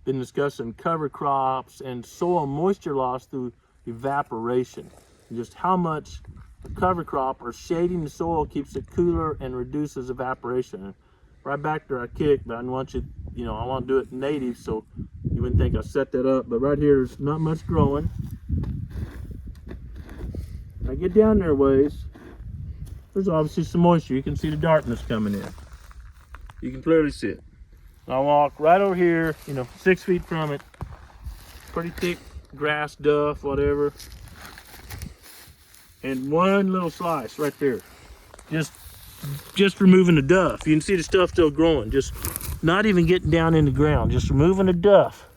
been discussing cover crops and soil moisture loss through evaporation. Just how much a cover crop or shading the soil keeps it cooler and reduces evaporation. Right back there I kicked, but I want you, I want to do it native so you wouldn't think I set that up. But right here, there's not much growing. I get down there a ways, there's obviously some moisture. You can see the darkness coming in. You can clearly see it. I walk right over here, 6 feet from it. Pretty thick grass, duff, whatever. And one little slice right there. Just removing the duff. You can see the stuff still growing. Just not even getting down in the ground. Just removing the duff.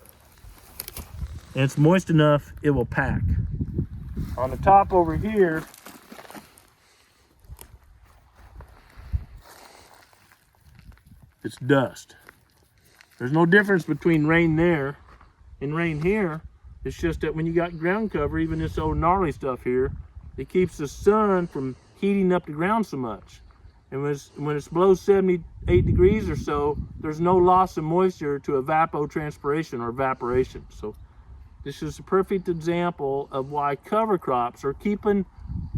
And it's moist enough, it will pack. On the top over here, it's dust. There's no difference between rain there and rain here. It's just that when you got ground cover, even this old gnarly stuff here, it keeps the sun from heating up the ground so much. And when it's below 78 degrees or so, there's no loss of moisture to evapotranspiration or evaporation. So this is a perfect example of why cover crops are keeping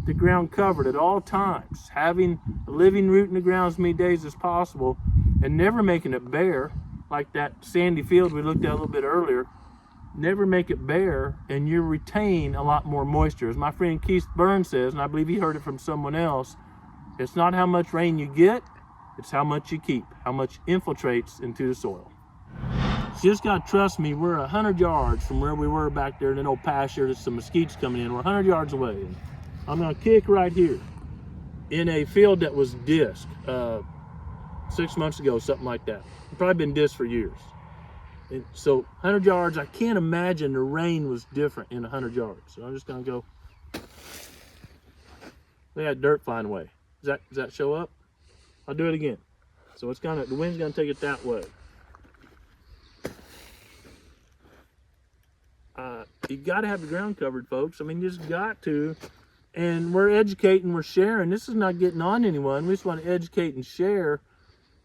the ground covered at all times, having a living root in the ground as many days as possible, and never making it bare, like that sandy field we looked at a little bit earlier. Never make it bare, and you retain a lot more moisture. As my friend Keith Burns says, and I believe he heard it from someone else, it's not how much rain you get, it's how much you keep, how much infiltrates into the soil. You just gotta trust me, we're 100 yards from where we were back there in an old pasture. There's some mesquites coming in. We're 100 yards away. And I'm gonna kick right here in a field that was disc 6 months ago, something like that. It's probably been disc for years. And so 100 yards, I can't imagine the rain was different in 100 yards. So I'm just gonna go. They had dirt flying away. Does that show up? I'll do it again. So it's the wind's gonna take it that way. You got to have the ground covered, folks. I mean, you just got to. And we're educating, we're sharing. This is not getting on anyone. We just want to educate and share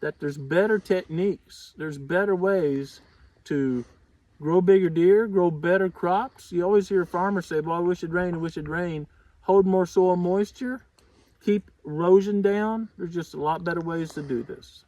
that there's better techniques. There's better ways to grow bigger deer, grow better crops. You always hear farmers say, well, I wish it'd rain, I wish it'd rain. Hold more soil moisture, keep erosion down. There's just a lot better ways to do this.